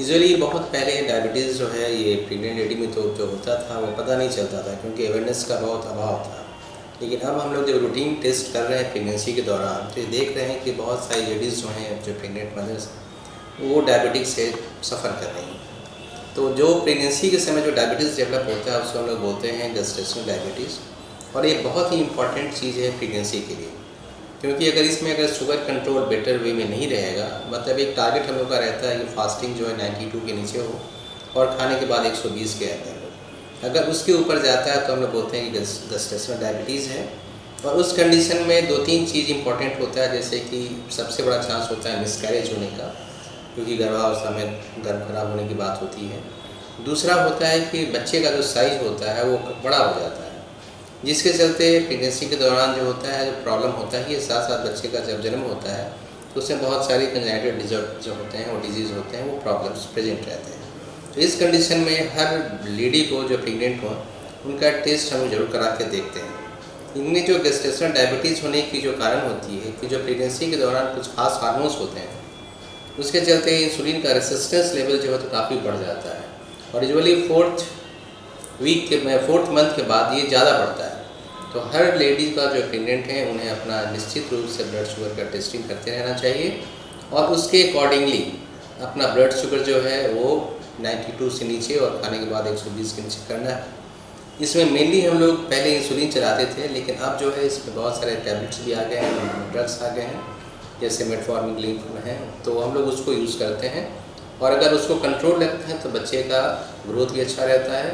Usually बहुत पहले diabetes जो है ये प्रेग्नेंट लेडी में तो जो होता था वो पता नहीं चलता था क्योंकि अवेयरनेस का बहुत अभाव था। लेकिन अब हम लोग जब रूटीन टेस्ट कर रहे हैं प्रेगनेंसी के दौरान तो ये देख रहे हैं कि बहुत सारी लेडीज़ जो हैं जो प्रेग्नेंट मदर्स वो डायबिटिक से सफ़र कर रही हैं। तो जो प्रेगनेंसी के समय जो डायबिटीज़ डेवलप होता है उसको हम लोग बोलते हैं गेस्टेशनल डायबिटीज़, और ये बहुत ही इंपॉर्टेंट चीज़ है प्रेगनेंसी के लिए, क्योंकि अगर शुगर कंट्रोल बेटर वे में नहीं रहेगा, मतलब एक टारगेट हम लोग का रहता है कि फास्टिंग जो है 92 के नीचे हो और खाने के बाद 120 के अंदर हो। अगर उसके ऊपर जाता है तो हम लोग बोलते हैं कि गेस्टेशनल डायबिटीज़ है। और उस कंडीशन में 2-3 चीज़ इंपॉर्टेंट होता है, जैसे कि सबसे बड़ा चांस होता है मिसकैरेज होने का, क्योंकि गर्भावस्था में गर्भ खराब होने की बात होती है। दूसरा होता है कि बच्चे का जो साइज़ होता है वो बड़ा हो जाता है, जिसके चलते प्रेगनेंसी के दौरान जो होता है जो प्रॉब्लम होता है, ये साथ साथ बच्चे का जब जन्म होता है तो उसमें बहुत सारी कंजेनिटल डिसऑर्डर जो होते हैं वो डिजीज़ होते हैं, वो प्रॉब्लम्स प्रेजेंट रहते हैं। तो इस कंडीशन में हर लेडी को जो प्रेग्नेंट हो उनका टेस्ट हम ज़रूर करा के देखते हैं। इनमें जो गेस्टेशनल डायबिटीज़ होने की जो कारण होती है कि जो प्रेगनेंसी के दौरान कुछ खास हार्मोन्स होते हैं, उसके चलते इंसुलिन का रेसिस्टेंस लेवल जो है तो काफ़ी बढ़ जाता है, और यूजुअली 4th मंथ के बाद ये ज़्यादा बढ़ता है। तो हर लेडी का जो प्रेग्नेंट है उन्हें अपना निश्चित रूप से ब्लड शुगर का टेस्टिंग करते रहना चाहिए, और उसके अकॉर्डिंगली अपना ब्लड शुगर जो है वो 92 से नीचे और खाने के बाद 120 के नीचे करना है। इसमें मेनली हम लोग पहले इंसुलिन चलाते थे, लेकिन अब जो है इसमें बहुत सारे टैबलेट्स भी आ गए हैं, ड्रग्स आ गए हैं, जैसे मेटफॉर्मिन लिंक है, तो हम लोग उसको यूज़ करते हैं। और अगर उसको कंट्रोल रखते हैं तो बच्चे का ग्रोथ भी अच्छा रहता है,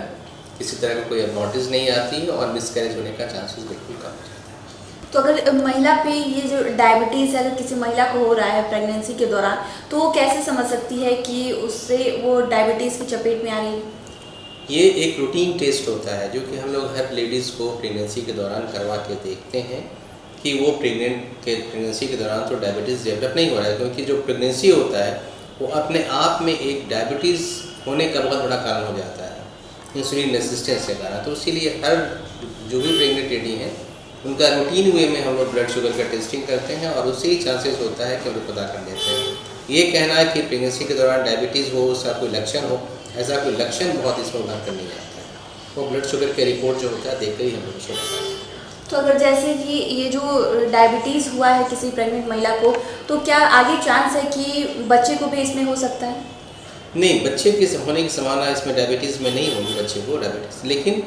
किसी तरह का कोई एबनॉर्मलिटीज़ नहीं आती और मिसकैरेज होने का चांसेस बिल्कुल कम हो जाता है। तो अगर महिला पे ये जो डायबिटीज़ अगर किसी महिला को हो रहा है प्रेगनेंसी के दौरान, तो वो कैसे समझ सकती है कि उससे वो डायबिटीज़ की चपेट में आ रही है? ये एक रूटीन टेस्ट होता है जो कि हम लोग हर लेडीज़ को प्रेगनेंसी के दौरान करवा के देखते हैं कि वो प्रेगनेंसी के दौरान तो डायबिटीज़ डेवलप नहीं हो रहा है, क्योंकि जो प्रेगनेंसी होता है वो अपने आप में एक डायबिटीज़ होने का बहुत बड़ा कारण हो जाता है, इंसुलिन रेसिस्टेंस के कारण। तो इसीलिए हर जो भी प्रेग्नेंट लेडी हैं उनका रूटीन वे में हम लोग ब्लड शुगर का टेस्टिंग करते हैं, और उससे ही चांसेस होता है कि हम लोग पता कर लेते हैं। ये कहना है कि प्रेगनेंसी के दौरान डायबिटीज़ हो, उसका कोई लक्षण हो, ऐसा कोई लक्षण बहुत इसमें उभर कर नहीं जाता है। वो ब्लड शुगर के रिपोर्ट जो होता है देख कर ही हम लोग उसको बताते हैं। तो अगर जैसे कि ये जो डायबिटीज़ हुआ है किसी प्रेग्नेंट महिला को, तो क्या आगे चांस है कि बच्चे को भी इसमें हो सकता है? नहीं, बच्चे के होने की संभावना इसमें डायबिटीज़ में नहीं होगी बच्चे को डायबिटीज़, लेकिन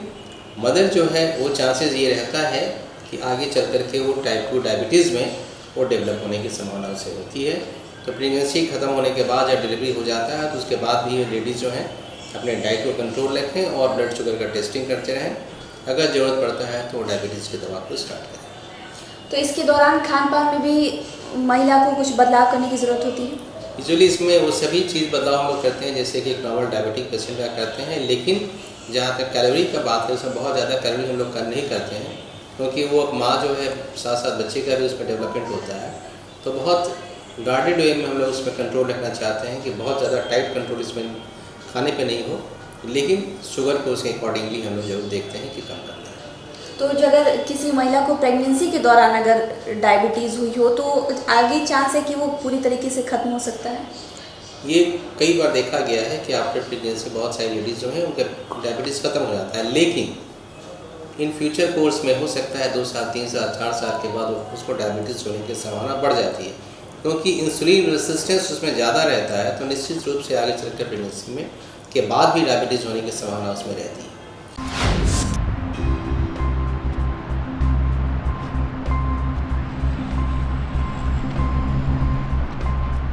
मदर जो है वो चांसेस ये रहता है कि आगे चल कर के वो टाइप 2 डायबिटीज़ में वो डेवलप होने की संभावना उससे होती है। तो प्रेगनेंसी ख़त्म होने के बाद जब डिलीवरी हो जाता है तो उसके बाद भी लेडीज़ जो हैं अपने डाइट को कंट्रोल रखें और ब्लड शुगर का टेस्टिंग करते रहें। अगर ज़रूरत पड़ता है तो डायबिटीज़ की दवा को स्टार्ट करें। तो इसके दौरान खान पान में भी महिला को कुछ बदलाव करने की ज़रूरत होती है? यूजुअली इसमें वो सभी चीज़ बदलाव हम लोग करते हैं जैसे कि एक नॉर्मल डायबिटिक पेशेंट का करते हैं, लेकिन जहाँ तक कैलोरी का बात है उसमें बहुत ज़्यादा कैलोरी हम लोग नहीं करते हैं, क्योंकि वो माँ जो है साथ साथ बच्चे का भी उसमें डेवलपमेंट होता है। तो बहुत गार्डेड वे में हम लोग उसमें कंट्रोल रखना चाहते हैं कि बहुत ज़्यादा टाइट कंट्रोल इसमें खाने पे नहीं हो, लेकिन शुगर को उसके अकॉर्डिंगली हम लोग जरूर देखते हैं कि कम करना है। तो जो अगर किसी महिला को प्रेगनेंसी के दौरान अगर डायबिटीज़ हुई हो तो आगे चांस है कि वो पूरी तरीके से ख़त्म हो सकता है? ये कई बार देखा गया है कि आफ्टर प्रेगनेंसी बहुत सारी लेडीज़ जो हैं उनका डायबिटीज़ ख़त्म हो जाता है, लेकिन इन फ्यूचर कोर्स में हो सकता है 2 साल 3 साल 4 साल के बाद उसको डायबिटीज़ होने की संभावना बढ़ जाती है, क्योंकि इंसुलिन रेसिस्टेंस उसमें ज़्यादा रहता है। तो निश्चित रूप से आगे चलकर प्रेगनेंसी में के बाद भी डायबिटीज़ होने की संभावना उसमें रहती है।